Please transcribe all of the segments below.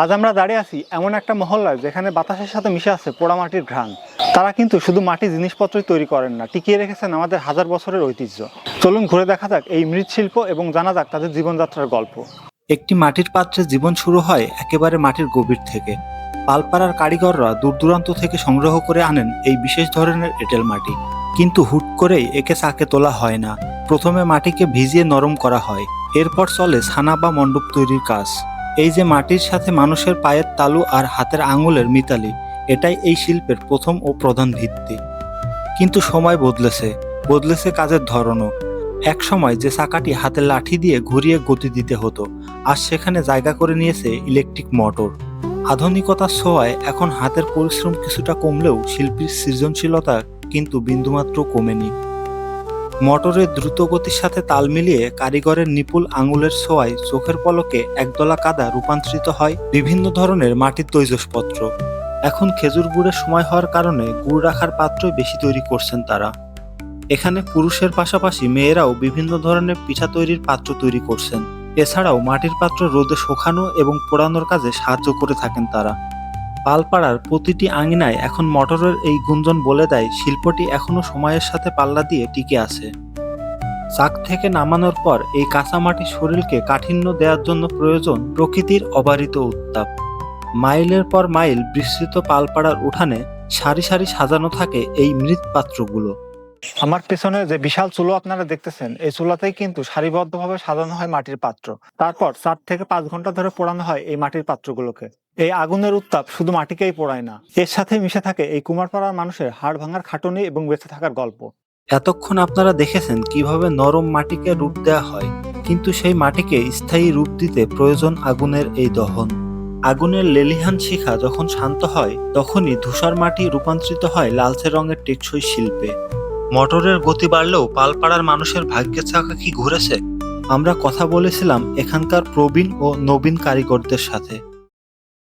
আজ আমরা দাঁড়িয়ে আছি এমন একটা মহল্লায় যেখানে বাতাসের সাথে মিশে আছে পোড়ামাটির ঘ্রাণ। তারা কিন্তু শুধু মাটির জিনিসপত্রই তৈরি করেন না, টিকিয়ে রেখেছেন আমাদের হাজার বছরের ঐতিহ্য। চলুন ঘুরে দেখা যাক এই মৃৎশিল্প এবং জানা যাক তাদের জীবনযাত্রার গল্প। একটি মাটির পাত্রে জীবন শুরু হয় একেবারে মাটির গভীর থেকে। পালপাড়ার কারিগররা দূর দূরান্ত থেকে সংগ্রহ করে আনেন এই বিশেষ ধরনের এঁটেল মাটি, কিন্তু হুট করেই একে চাকে তোলা হয় না। প্রথমে মাটিকে ভিজিয়ে নরম করা হয়, এরপর চলে ছানা বা মণ্ডপ তৈরির কাজ। এই যে মাটির সাথে মানুষের পায়ের তালু আর হাতের আঙুলের মিতালি, এটাই এই শিল্পের প্রথম ও প্রধান ভিত্তি। কিন্তু সময় বদলেছে কাজের ধরনও। এক সময় যে চাকাটি হাতে লাঠি দিয়ে ঘুরিয়ে গতি দিতে হতো, আজ সেখানে জায়গা করে নিয়েছে ইলেকট্রিক মোটর। আধুনিকতার ছোঁয়ায় এখন হাতের পরিশ্রম কিছুটা কমলেও শিল্পীর সৃজনশীলতা কিন্তু বিন্দুমাত্র কমেনি। মোটরের দ্রুত গতির সাথে তাল মিলিয়ে কারিগরের নিপুল আঙুলের ছোঁয়ায় চোখের পলকে একদলা কাদা রূপান্তরিত হয় বিভিন্ন ধরনের মাটির তৈজসপত্র। এখন খেজুর গুড়ের সময় হওয়ার কারণে গুড় রাখার পাত্রই বেশি তৈরি করছেন তারা। এখানে পুরুষের পাশাপাশি মেয়েরাও বিভিন্ন ধরনের পিঠা তৈরির পাত্র তৈরি করছেন। এছাড়াও মাটির পাত্র রোদে শুকানো এবং পোড়ানোর কাজে সাহায্য করে থাকেন তারা। পালপাড়ার প্রতিটি আঙিনায় এখন মোটরের এই গুঞ্জন বলে দেয় শিল্পটি এখনো সময়ের সাথে পাল্লা দিয়ে টিকে আছে। চাক থেকে নামানোর পর এই কাঁচামাটির শরীরকে কাঠিন্য দেওয়ার জন্য প্রয়োজন প্রকৃতির অবারিত উত্তাপ। মাইলের পর মাইল বিস্তৃত পালপাড়ার উঠানে সারি সারি সাজানো থাকে এই মৃৎ পাত্রগুলো। আমার পেছনে যে বিশাল চুলো আপনারা দেখতেছেন, এই চুলাতেই কিন্তু সারিবদ্ধভাবে সাজানো হয় মাটির পাত্র। তারপর 4 থেকে 5 ঘন্টা ধরে পোড়ানো হয় এই মাটির পাত্রগুলোকে। এই আগুনের উত্তাপ শুধু মাটিকেই পোড়ায় না, এর সাথে মিশে থাকে এই কুমারপাড়ার মানুষের হাড় ভাঙার খাটুনি এবং বেঁচে থাকার গল্প। এতক্ষণ আপনারা দেখেছেন কিভাবে নরম মাটিকে রূপ দেওয়া হয়, কিন্তু সেই মাটিকে স্থায়ী রূপ দিতে প্রয়োজন আগুনের এই দহন। আগুনের লেলিহান শিখা যখন শান্ত হয়, তখনই ধূসর মাটি রূপান্তরিত হয় লালচে রঙের টেকসই শিল্পে। মোটরের গতি বাড়লেও পালপাড়ার মানুষের ভাগ্যের চাকা কি ঘুরেছে? আমরা কথা বলেছিলাম এখানকার প্রবীণ ও নবীন কারিগরদের সাথে।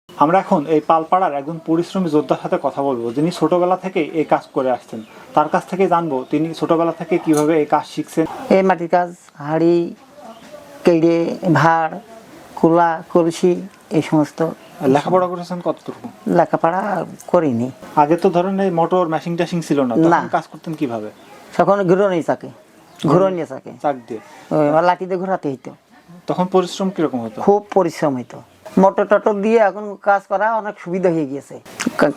আমরা এখন এই পালপাড়ার একজন পরিশ্রমী যোদ্ধার সাথে কথা বলবো, যিনি ছোটবেলা থেকেই এই কাজ করে আসছেন। তার কাছ থেকে জানবো তিনি ছোটবেলা থেকে কিভাবে এই কাজ শিখছেন। এই মাটির কাজ, হাঁড়ি, কেড়ে, ভাড়, কুলা, কলসি, এই সমস্ত। লেখাপড়া করেছেন কতটুকু? লেখাপড়া করিনি। আগে তো ধরেন এই মোটর মেশিন টেশিং ছিল না, তখন কাজ করতেন কিভাবে? তখন ঘুরনি চাকে, ঘুরনি চাকে চাক দিয়ে লাঠি দিয়ে ঘোরাতে হইতো। তখন পরিশ্রম কিরকম হতো? খুব পরিশ্রম হইতো। মোটর টটর দিয়ে এখন কাজ করা অনেক সুবিধা হয়ে গিয়েছে,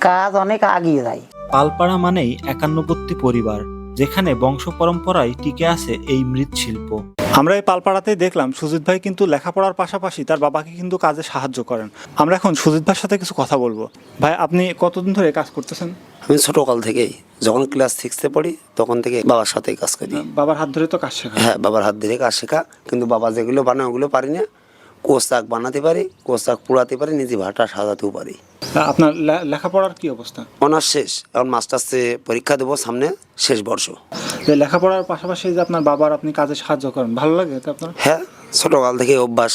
কাজ অনেক আগিয়ে যায়। পালপাড়া মানেই একান্নবর্তী পরিবার, যেখানে বংশ পরম্পরায় টিকে আছে এই মৃৎশিল্প। আমরা এই পালপাড়াতেই দেখলাম সুজিত ভাই কিন্তু লেখাপড়ার পাশাপাশি তার বাবাকে কিন্তু কাজে সাহায্য করেন। আমরা এখন সুজিত ভাইয়ের সাথে কিছু কথা বলবো। ভাই, আপনি কতদিন ধরে কাজ করতেছেন? আমি ছোটকাল থেকেই, যখন ক্লাস 6-এ পড়ি তখন থেকে বাবার সাথেই কাজ করি। বাবার হাত ধরে তো কাজ শেখা? হ্যাঁ, বাবার হাত ধরে কাজ শেখা, কিন্তু বাবা যেগুলো বানায় ওগুলো পারি না। কোচাক বানাতে পারি, কোচাক পোড়াতে পারি, নিজে ভাটা সাজাতেও পারি। আপনার লেখাপড়ার কি অবস্থা? অনার্স শেষ, এখন মাস্টার্সে পরীক্ষা দেবো সামনে, শেষ বর্ষ। যে লেখাপড়ার পাশাপাশি যে আপনার বাবার আপনি কাজে সাহায্য করেন, ভালো লাগে তো আপনার? হ্যাঁ, ছোটকাল থেকে অভ্যাস।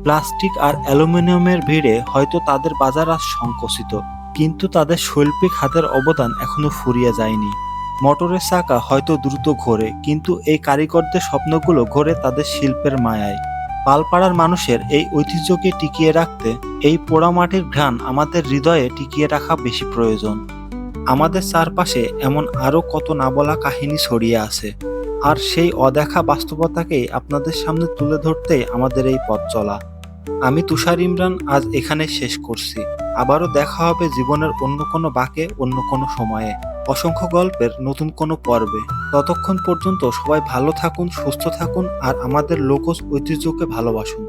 প্লাস্টিক আর অ্যালুমিনিয়ামের ভিড়ে হয়তো তাদের বাজার আজ সংকুচিত, কিন্তু তাদের শৈল্পিক হাতের অবদান এখনো ফুরিয়ে যায়নি। মোটরের চাকা হয়তো দ্রুত ঘোরে, কিন্তু এই কারিগরদের স্বপ্নগুলো ঘোরে তাদের শিল্পের মায়ায়। পালপাড়ার মানুষের এই ঐতিহ্যকে টিকিয়ে রাখতে এই পোড়ামাটির ঘ্রাণ আমাদের হৃদয়ে টিকিয়ে রাখা বেশি প্রয়োজন। আমাদের চারপাশে এমন আরও কত না বলা কাহিনী ছড়িয়ে আছে, আর সেই অদেখা বাস্তবতাকেই আপনাদের সামনে তুলে ধরতেই আমাদের এই পথ চলা। আমি তুষার ইমরান আজ এখানে শেষ করছি। আবারও দেখা হবে জীবনের অন্য কোনো বাঁকে, অন্য কোনো সময়ে, অসংখ্য গল্পের নতুন কোনো পর্বে। ততক্ষণ পর্যন্ত সবাই ভালো থাকুন, সুস্থ থাকুন আর আমাদের লোকজ ঐতিহ্যকে ভালোবাসুন।